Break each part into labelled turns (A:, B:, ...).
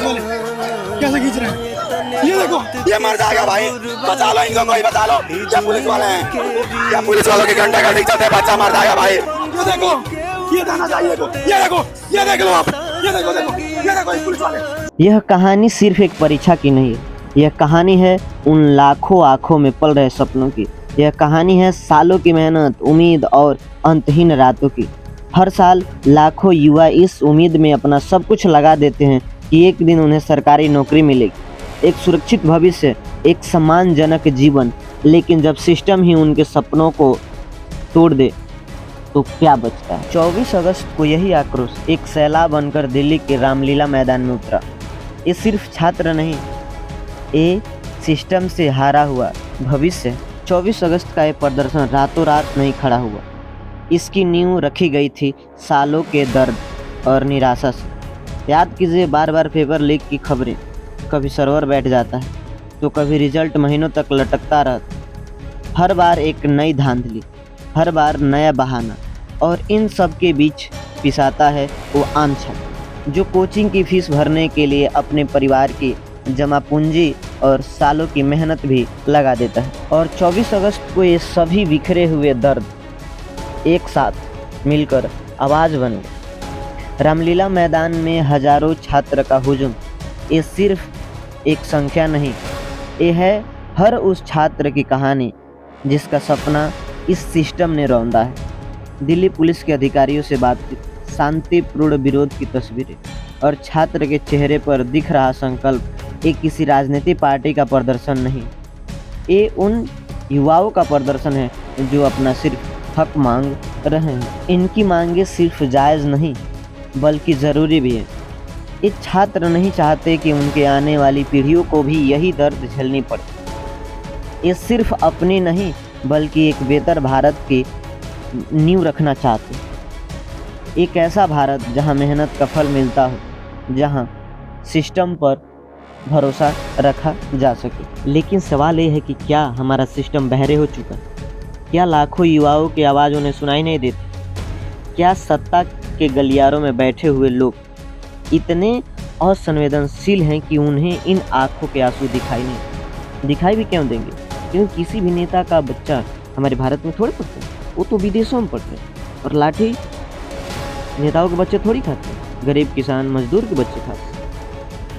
A: वाले कैसे खींच रहे हैं। ये देखो, ये मर जाएगा भाई, बचा लो इनको, कोई बचा लो। क्या पुलिस वाले हैं, क्या पुलिस वालों के घंटे घंटे चलते, बच्चा मर जाएगा भाई। ये देखो, ये देना चाहिए को, ये देखो, ये देख लो आप, ये देखो, देखो, ये देखो इस पुलिस वाले।
B: यह कहानी सिर्फ एक परीक्षा की नहीं है, यह कहानी है उन लाखों आँखों में पल रहे सपनों की। यह कहानी है सालों की मेहनत, उम्मीद और अंतहीन रातों की। हर साल लाखों युवा इस उम्मीद में अपना सब कुछ लगा देते हैं कि एक दिन उन्हें सरकारी नौकरी मिलेगी, एक सुरक्षित भविष्य, एक सम्मानजनक जीवन। लेकिन जब सिस्टम ही उनके सपनों को तोड़ दे तो क्या बचता है। 24 अगस्त को यही आक्रोश एक सैलाब बनकर दिल्ली के रामलीला मैदान में उतरा। ये सिर्फ छात्र नहीं, ये सिस्टम से हारा हुआ भविष्य है। 24 अगस्त का ये प्रदर्शन रातों रात नहीं खड़ा हुआ, इसकी नींव रखी गई थी सालों के दर्द और निराशा से। याद कीजिए, बार बार पेपर लीक की खबरें, कभी सर्वर बैठ जाता है तो कभी रिजल्ट महीनों तक लटकता रहता। हर बार एक नई धांधली, हर बार नया बहाना, और इन सब के बीच पिसाता है वो आम छात्र जो कोचिंग की फीस भरने के लिए अपने परिवार की जमा पूंजी और सालों की मेहनत भी लगा देता है। और 24 अगस्त को ये सभी बिखरे हुए दर्द एक साथ मिलकर आवाज़ बन गए। रामलीला मैदान में हजारों छात्र का हुजूम, ये सिर्फ एक संख्या नहीं, ये है हर उस छात्र की कहानी जिसका सपना इस सिस्टम ने रौंदा है। दिल्ली पुलिस के अधिकारियों से बातचीत, शांतिपूर्ण विरोध की तस्वीरें और छात्र के चेहरे पर दिख रहा संकल्प, ये किसी राजनीतिक पार्टी का प्रदर्शन नहीं, ये उन युवाओं का प्रदर्शन है जो अपना सिर्फ हक मांग रहे हैं। इनकी मांगे सिर्फ जायज़ नहीं बल्कि ज़रूरी भी है। ये छात्र नहीं चाहते कि उनके आने वाली पीढ़ियों को भी यही दर्द झेलनी पड़े। ये सिर्फ अपनी नहीं बल्कि एक बेहतर भारत की नींव रखना चाहते हैं। एक ऐसा भारत जहां मेहनत का फल मिलता हो, जहां सिस्टम पर भरोसा रखा जा सके। लेकिन सवाल ये है कि क्या हमारा सिस्टम बहरे हो चुका है? क्या लाखों युवाओं की आवाज़ उन्हें सुनाई नहीं देती? क्या सत्ता के गलियारों में बैठे हुए लोग इतने असंवेदनशील हैं कि उन्हें इन आँखों के आंसू दिखाई भी क्यों देंगे? क्योंकि किसी भी नेता का बच्चा हमारे भारत में थोड़े पढ़ते हैं, वो तो विदेशों में पढ़ते हैं। और लाठी नेताओं के बच्चे थोड़ी खाते हैं, गरीब किसान मजदूर के बच्चे खाते हैं।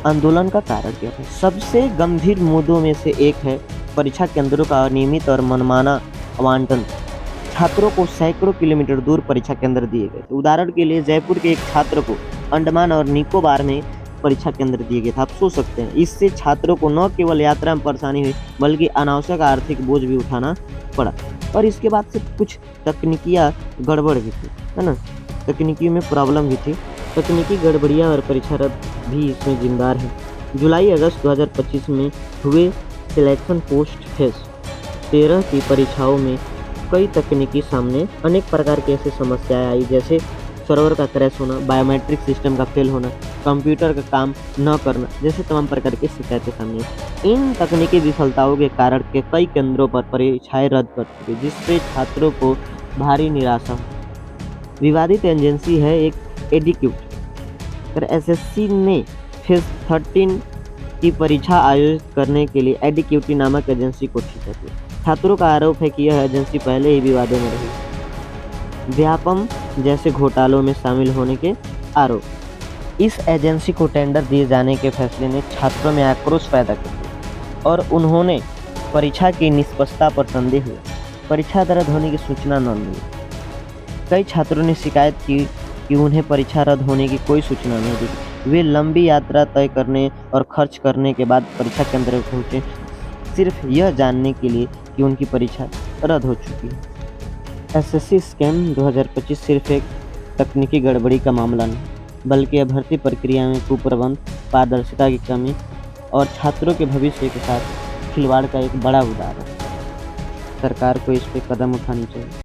B: आंदोलन का कारण क्या है? सबसे गंभीर मुद्दों में से एक है परीक्षा केंद्रों का अनियमित और मनमाना आवंटन। छात्रों को सैकड़ों किलोमीटर दूर परीक्षा केंद्र दिए गए थे। उदाहरण के लिए जयपुर के एक छात्र को अंडमान और निकोबार में परीक्षा केंद्र दिए गए थे। आप सोच सकते हैं, इससे छात्रों को न केवल यात्रा में परेशानी हुई बल्कि अनावश्यक आर्थिक बोझ भी उठाना पड़ा। और इसके बाद से कुछ तकनीकियाँ गड़बड़ भी थी, है ना, तकनीकी में प्रॉब्लम भी थी। तकनीकी गड़बड़ियाँ और परीक्षा रद्द भी इसमें जिम्मेदार है। जुलाई अगस्त 2025 में हुए सिलेक्शन पोस्ट फेज 13 की परीक्षाओं में कई तकनीकी सामने अनेक प्रकार की ऐसी समस्याएं आई, जैसे सर्वर का क्रैश होना, बायोमेट्रिक सिस्टम का फेल होना, कंप्यूटर का काम न करना, जैसे तमाम प्रकार की शिकायतें सामने आई। इन तकनीकी विफलताओं के कारण के कई केंद्रों पर परीक्षाएं रद्द कर दी गई, जिससे छात्रों को भारी निराशा हुई। विवादित एजेंसी है एक एडिक्यूट। एसएससी ने फेज 13 की परीक्षा आयोजित करने के लिए एडिक्यूटी नामक एजेंसी को ठीक किया। छात्रों का आरोप है कि यह एजेंसी पहले ही विवादों में रही। व्यापम जैसे घोटालों में शामिल होने के आरोप। इस एजेंसी को टेंडर दिए जाने के फैसले ने छात्रों में आक्रोश पैदा कर दिया और उन्होंने परीक्षा की निष्पक्षता पर संदेह हुआ। परीक्षा रद्द होने की सूचना न मिली। कई छात्रों ने शिकायत की कि उन्हें परीक्षा रद्द होने की कोई सूचना नहीं दी। वे लंबी यात्रा तय करने और खर्च करने के बाद परीक्षा केंद्र पहुँचे, सिर्फ यह जानने के लिए कि उनकी परीक्षा रद्द हो चुकी है। एसएससी स्कैम 2025 सिर्फ एक तकनीकी गड़बड़ी का मामला नहीं बल्कि भर्ती प्रक्रिया में कुप्रबंध, पारदर्शिता की कमी और छात्रों के भविष्य के साथ खिलवाड़ का एक बड़ा उदाहरण है। सरकार को इस पर कदम उठानी चाहिए।